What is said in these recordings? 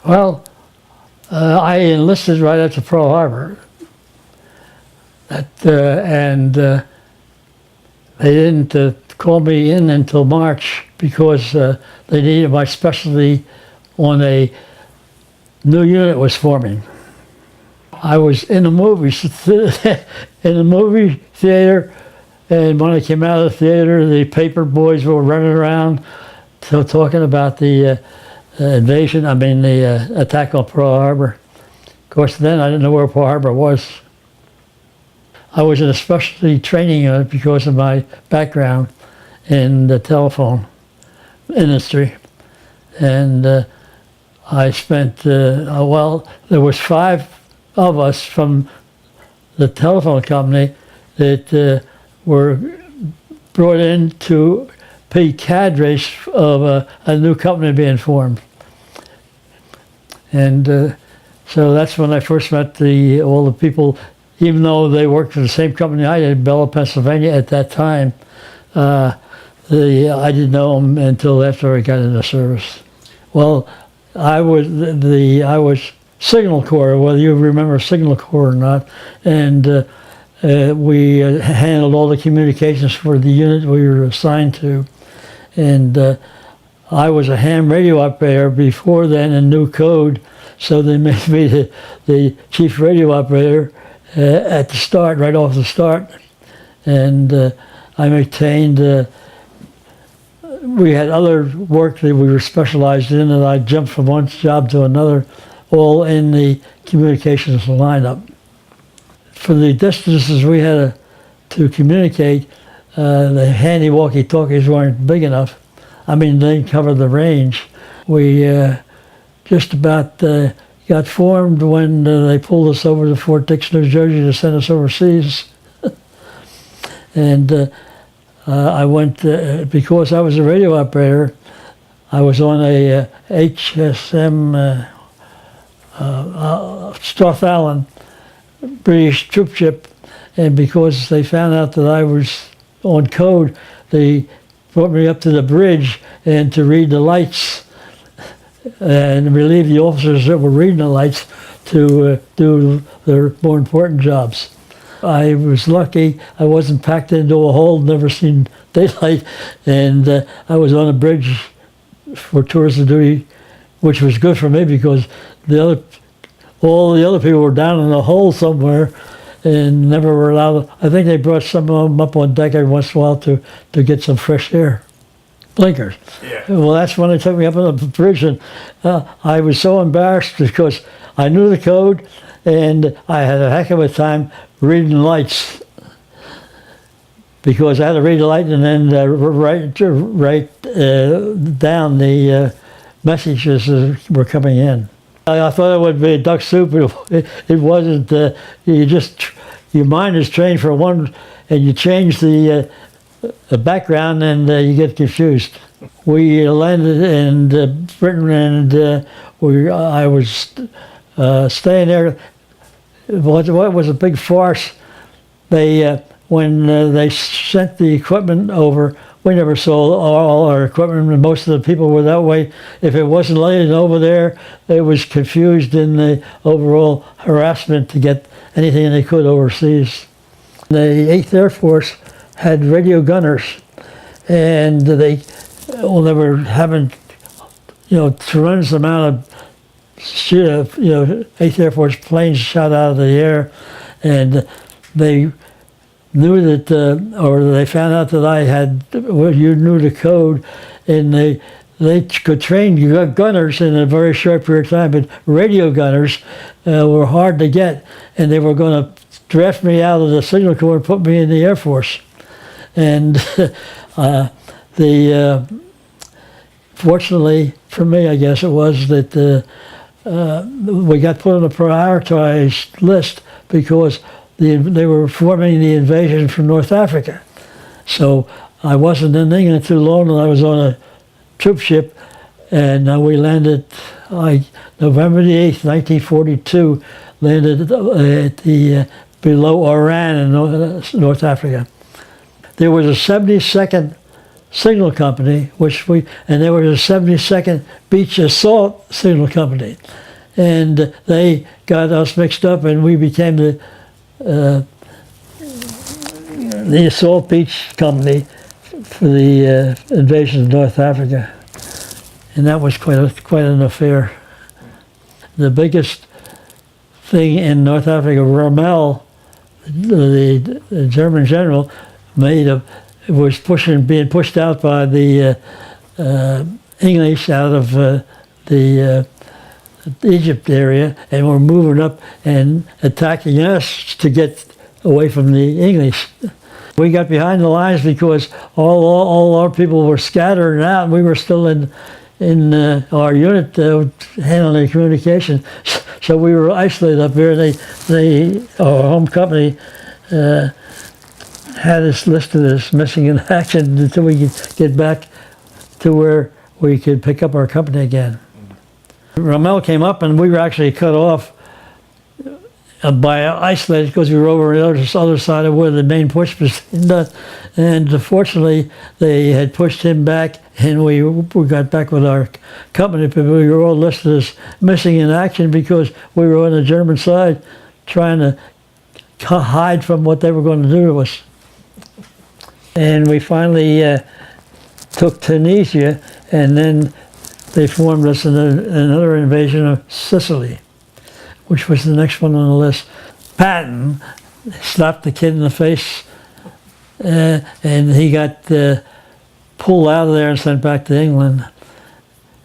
Well, I enlisted right after Pearl Harbor. And they didn't call me in until March because they needed my specialty on a new unit was forming. I was in a movie theater, and when I came out of the theater, the paper boys were running around talking about the invasion. I mean, the attack on Pearl Harbor. Of course, then I didn't know where Pearl Harbor was. I was in a specialty training unit because of my background in the telephone industry, and I spent well. There was 5 of us from the telephone company that were brought in to be cadres of a new company being formed, and so that's when I first met all the people. Even though they worked for the same company I did, Bella, Pennsylvania, at that time, I didn't know them until after I got into service. Well, I was Signal Corps, whether you remember Signal Corps or not, and we handled all the communications for the unit we were assigned to, and I was a ham radio operator before then in new code, so they made me the chief radio operator at the start, right off the start, and I maintained. We had other work that we were specialized in, and I jumped from one job to another, all in the communications lineup. For the distances we had to communicate, the handy walkie-talkies weren't big enough. I mean, they covered the range. We just about got formed when they pulled us over to Fort Dix, New Jersey to send us overseas. And I went, because I was a radio operator, I was on a HSM Strathallan British troop ship, and because they found out that I was on code, they brought me up to the bridge and to read the lights and relieve the officers that were reading the lights to do their more important jobs. I was lucky. I wasn't packed into a hole, never seen daylight, and I was on a bridge for tours of duty, which was good for me because all the other people were down in a hole somewhere and never were allowed. I think they brought some of them up on deck every once in a while to get some fresh air. Blinkers. Yeah. Well, that's when they took me up on the bridge, and I was so embarrassed because I knew the code, and I had a heck of a time reading lights because I had to read the light and then write down the messages that were coming in. I thought it would be a duck soup, but it wasn't. Your mind is trained for one, and you change the background and you get confused. We landed in Britain, and I was staying there. What was a big farce. When they sent the equipment over, we never sold all our equipment, and most of the people were that way. If it wasn't laying over there, they was confused in the overall harassment to get anything they could overseas. The 8th Air Force had radio gunners, and they were having, tremendous amount of 8th Air Force planes shot out of the air, and they knew that, or they found out that I had, you knew the code, and they could train gunners in a very short period of time, but radio gunners were hard to get, and they were going to draft me out of the Signal Corps and put me in the Air Force. And fortunately for me, I guess it was that we got put on a prioritized list because they were forming the invasion from North Africa. So I wasn't in England too long, and I was on a troop ship, and we landed November the 8th, 1942, landed at below Oran in North Africa. There was a 72nd Signal Company, and there was a 72nd Beach Assault Signal Company, and they got us mixed up, and we became the Assault Beach Company for the invasion of North Africa, and that was quite an affair. The biggest thing in North Africa, Rommel, the German general, was being pushed out by the English out of the Egypt area, and were moving up and attacking us to get away from the English. We got behind the lines because all our people were scattering out, and we were still in our unit handling communication. So we were isolated up here. Our home company had us listed as missing in action until we could get back to where we could pick up our company again. Rommel came up, and we were actually cut off by isolated because we were over on the other side of where the main push was done. And fortunately, they had pushed him back, and we got back with our company, but we were all listed as missing in action because we were on the German side trying to hide from what they were going to do to us. And we finally took Tunisia, and then they formed us in another invasion of Sicily, which was the next one on the list. Patton slapped the kid in the face, and he got pulled out of there and sent back to England.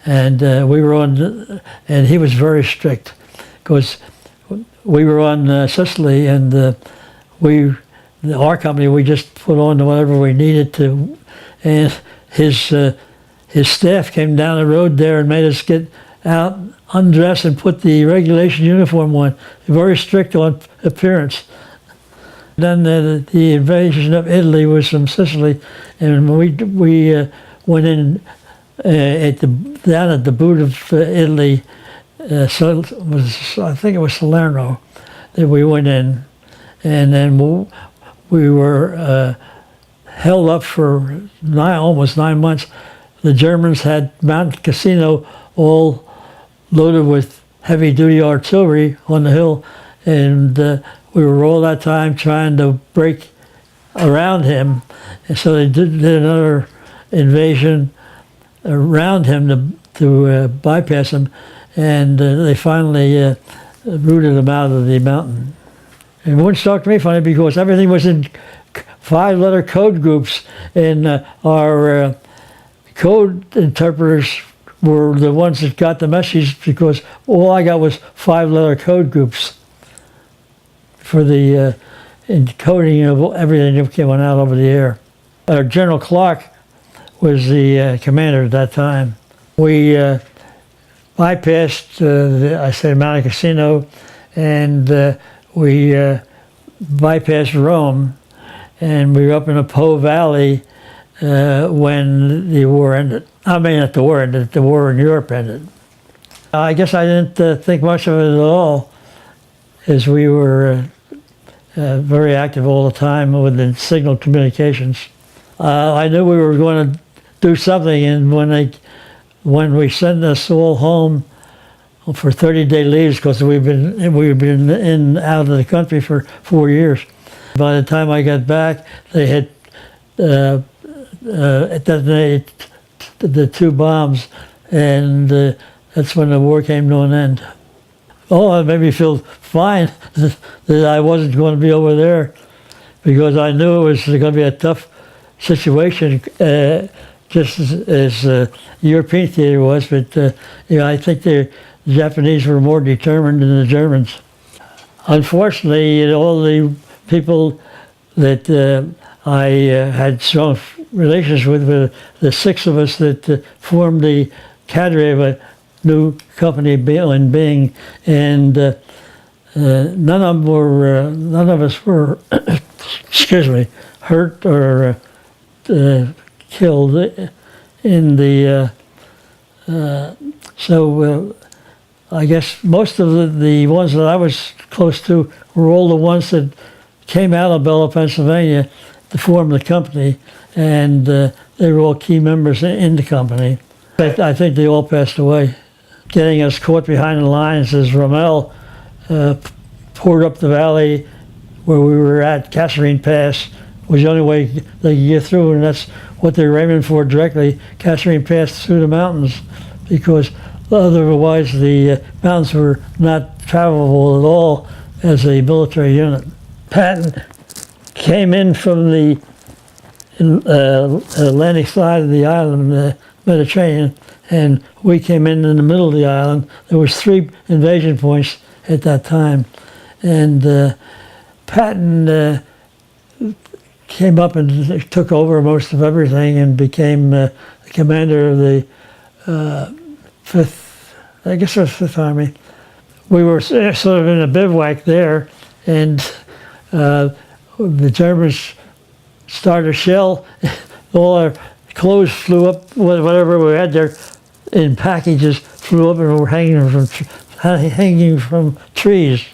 And we were on, and he was very strict, because we were on Sicily, and our company, we just put on whatever we needed to, and his staff came down the road there and made us get out, undress, and put the regulation uniform on. Very strict on appearance. Then the invasion of Italy was from Sicily, and we went in down at the boot of Italy. So I think it was Salerno that we went in, and then we were held up for almost 9 months. The Germans had Mount Cassino all loaded with heavy-duty artillery on the hill, and we were all that time trying to break around him. And so they did another invasion around him to bypass him, and they finally rooted him out of the mountain. And it wouldn't struck me funny because everything was in 5-letter code groups, and our code interpreters were the ones that got the message, because all I got was 5-letter code groups for the encoding of everything that came out over the air. General Clark was the commander at that time. We bypassed, Mount Cassino, and we bypassed Rome, and we were up in the Po Valley when the war ended. I mean, not the war ended, the war in Europe ended. I guess I didn't think much of it at all, as we were very active all the time with the signal communications. I knew we were going to do something, and when we sent us all home for 30-day leaves, because we've been in and out of the country for 4 years. By the time I got back, they had detonated the 2 bombs, and that's when the war came to an end. Oh, it made me feel fine that I wasn't going to be over there, because I knew it was going to be a tough situation, just as European theater was. But I think the Japanese were more determined than the Germans. Unfortunately, all the people that I had strong relations with, the 6 of us that formed the cadre of a new company in Bing, and none of us were, excuse me, hurt or killed in the. So I guess most of the ones that I was close to were all the ones that came out of Bella, Pennsylvania, to form the company, and they were all key members in the company. In fact, I think they all passed away. Getting us caught behind the lines as Rommel poured up the valley where we were at, Kasserine Pass, was the only way they could get through, and that's what they were aiming for directly. Kasserine Pass through the mountains, because otherwise the mountains were not travelable at all as a military unit. Patton came in from the Atlantic side of the island, the Mediterranean, and we came in the middle of the island. There was 3 invasion points at that time, and Patton came up and took over most of everything and became the commander of the 5th, I guess it was 5th Army. We were sort of in a bivouac there, and the Germans started a shell. All our clothes flew up, whatever we had there in packages flew up and were hanging from trees.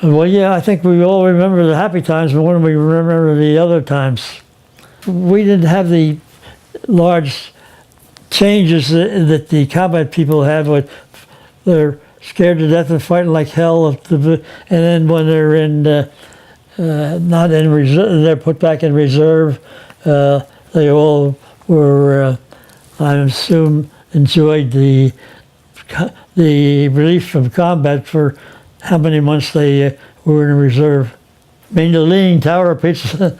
Well, yeah, I think we all remember the happy times, but when we remember the other times. We didn't have the large changes that the combat people have. They're scared to death and fighting like hell. And then when they're in, not in reserve, they're put back in reserve. They all were, I assume, enjoyed the relief from combat for how many months they were in reserve. I mean, the Leaning Tower picture.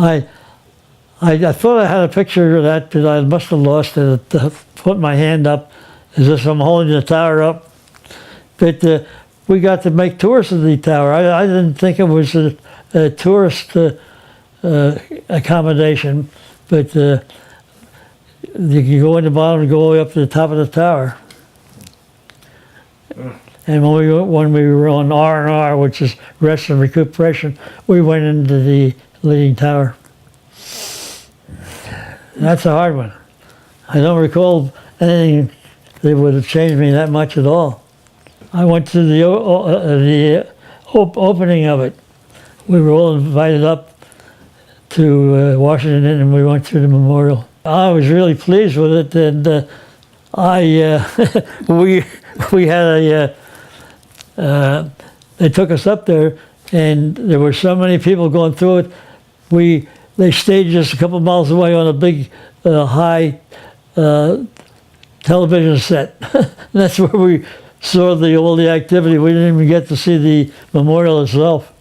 I thought I had a picture of that, but I must have lost it. I put my hand up as if I'm holding the tower up. But we got to make tours of the tower. I didn't think it was a tourist accommodation, but you can go in the bottom and go all the way up to the top of the tower. And when we were on R&R, which is rest and recuperation, we went into the Leaning Tower. That's a hard one. I don't recall anything that would have changed me that much at all. I went to the opening of it. We were all invited up to Washington, and we went to the memorial. I was really pleased with it, and we had they took us up there, and there were so many people going through it. They staged us a couple miles away on a big, high television set. That's where we saw all the activity. We didn't even get to see the memorial itself.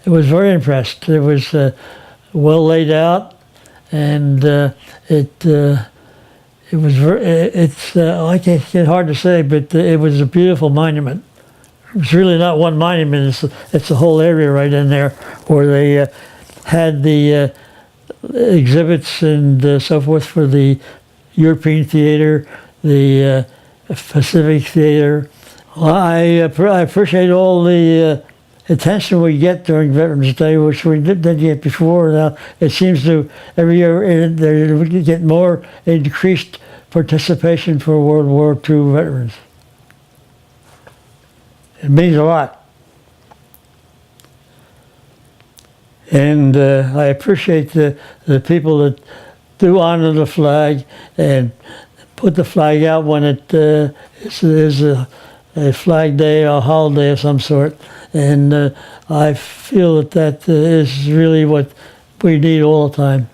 I was very impressed. It was well laid out, and it was it's hard to say, but it was a beautiful monument. It's really not one monument. It's a whole area right in there where they had the exhibits and so forth for the European theater, the Pacific theater. Well, I appreciate all the attention we get during Veterans Day, which we didn't get before. Now it seems to every year they get more increased participation for World War II veterans. It means a lot. And I appreciate the people that do honor the flag and put the flag out when it is a flag day or a holiday of some sort. And I feel that is really what we need all the time.